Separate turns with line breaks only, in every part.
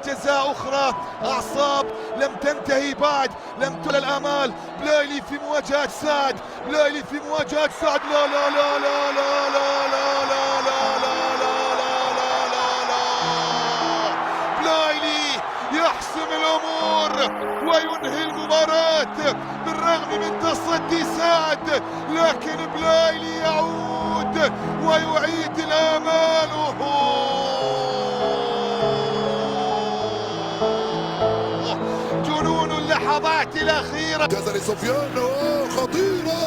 جزاء أخرى. أعصاب لم تنتهي بعد، لم تولى الآمال. بلايلي في مواجهة سعد، بلايلي في مواجهة سعد. لا لا لا لا لا لا لا لا لا لا لا لا لا لا. بلايلي يحسم الأمور وينهي المباراة بالرغم من تصدي سعد، لكن بلايلي يعود ويعيد الآمال. جنون اللحظات الأخيرة.
جزري سفيان خطيرة،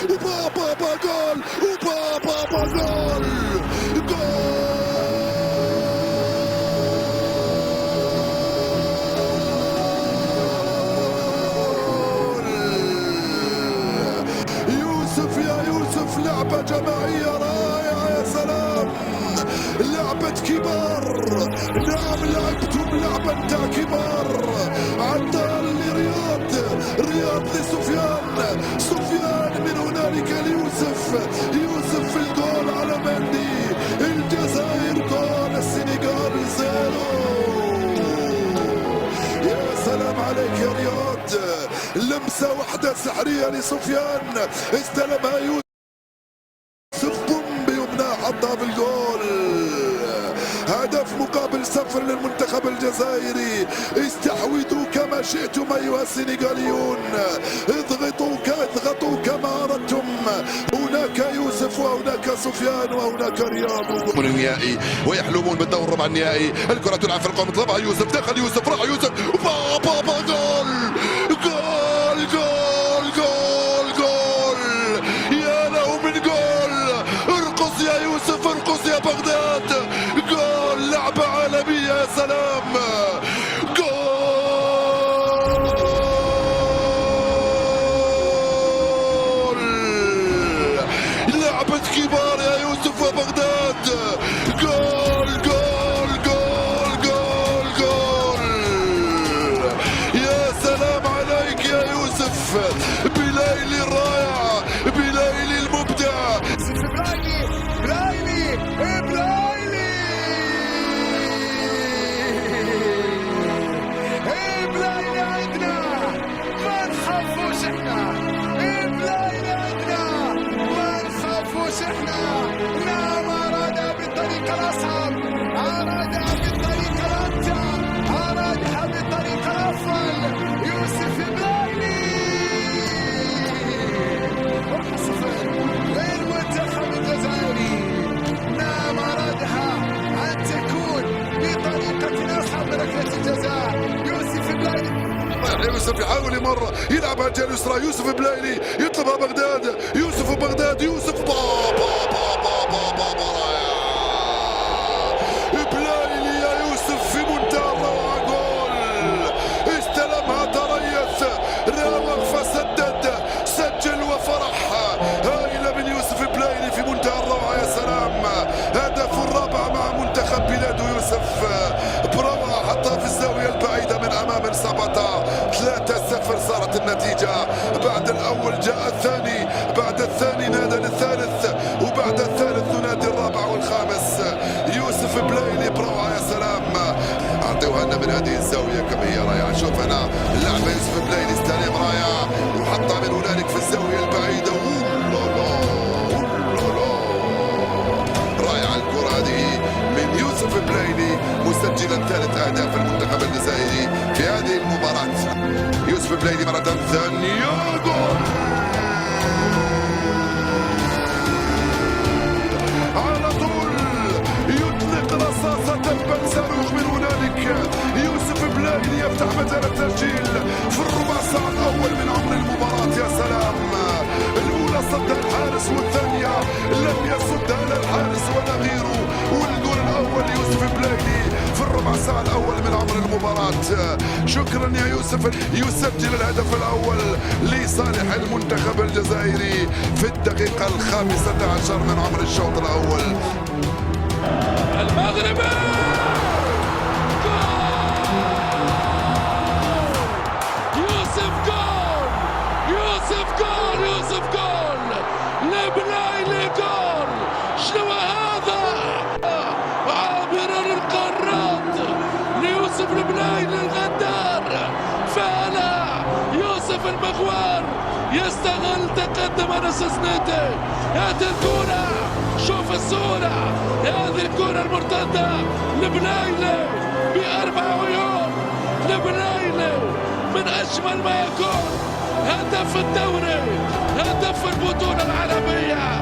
وبابا جول، وبابا جول، جول. يوسف يا يوسف، لعبة جماعية رائعة، يا سلام، لعبة كبار. نعم لعبتم لعبة متاع كبار. عطال لرياض، رياض لسفيان، سفيان من هنالك ليوسف، يوسف في الجول على مندي. الجزائر جول، السنغال 0. يا سلام عليك يا رياض، لمسة واحدة سحرية لسفيان، استلمها يوسف بوم بيمنى، حطها في الجول. هدف مقابل 0 للمنتخب الجزائري. استحوذوا كما شئتم أيها السنغاليون، اضغطوا كما أردتم. هناك يوسف وهناك سفيان وهناك رياض.
النهائي ويحلمون بالدور الربع النهائي. الكرة تلعب في القوم، طلبها يوسف، دخل يوسف، راح يوسف، بابا جول، جول جول جول جول. يا له من جول، ارقص يا يوسف، ارقص يا بغداد. جول، لعبة عالمية، يا سلام، جول. لعبة كبار يا يوسف وبغداد. جول جول جول جول جول. يا سلام عليك يا يوسف، بلايلي الرائع، بلايلي المبدع.
بلايلي بلايلي بلايلي عندنا، ما نخافوش احنا. بلايلي عندنا، ما نخافوش احنا. نعم، أراد بالطريقة الأصعب، أراد بالطريقة الأمتع، أرادها بالطريقة الأفضل. يوسف بلايلي 1-0 للمنتخب الجزائري. نعم، أرادها أن تكون بطريقة أصعب من ركلة الجزاء. يوسف بلايلي،
يوسف يحاول مرة يلعبها جهة اليسرى. يوسف بلايلي يطلبها بغداد، يوسف بغداد، يوسف بلايلي يا يوسف في منتهى الروعة. جول، استلمها تريث، راوغ فسدد، سجل وفرح. هائلة من يوسف بلايلي في منتهى الروعة، يا سلام. هدف الرابع مع منتخب بلاده. يوسف بروعة، حطها في الزاوية البعيدة من أمام السبطة. 3-0 صارت النتيجة. بعد الأول جاء الثاني، بعد الثاني نادى للثالث، وبعد الثالث ننادي الرابع والخامس. يوسف بلايلي بروعة، يا سلام. أعطوها لنا من هذه الزاوية كم هي رائعة. شوف هنا اللعبة، يوسف بلايلي استلم رائعة وحطها من هنالك في الزاوية البعيدة. رائعة الكرة هذه من يوسف بلايلي، مسجلا 3 أهداف المنتخب الجزائري في هذه المباراة. يوسف بلايلي مرة ثانية، جول على طول، يطلق رصاصة بل صاروخ من هنالك. يوسف بلايلي يفتح مجال التسجيل في الربع ساعة الأول من عمر المباراة. يا سلام، الأولى صدها الحارس، والثانية لم يصدها لا الحارس ولا غيره. والجول الأول يوسف بلايلي في الربع ساعة الأول من عمر المباراة. شكرا يا يوسف. يسجل الهدف الأول لصالح المنتخب الجزائري في الدقيقة 15 من عمر الشوط الأول.
المغربي يوسف جول، يوسف جول، يوسف جول لبلايلي، جول. شنو هذا؟ عابر للقارات ليوسف المغوار يستغل تقدم انس سنيتي. هذه الكرة، شوف الصورة، هذه الكرة المرتدة لبلايلي بأربع عيون. لبلايلي من أجمل ما يكون، هدف الدوري، هدف البطولة العربية.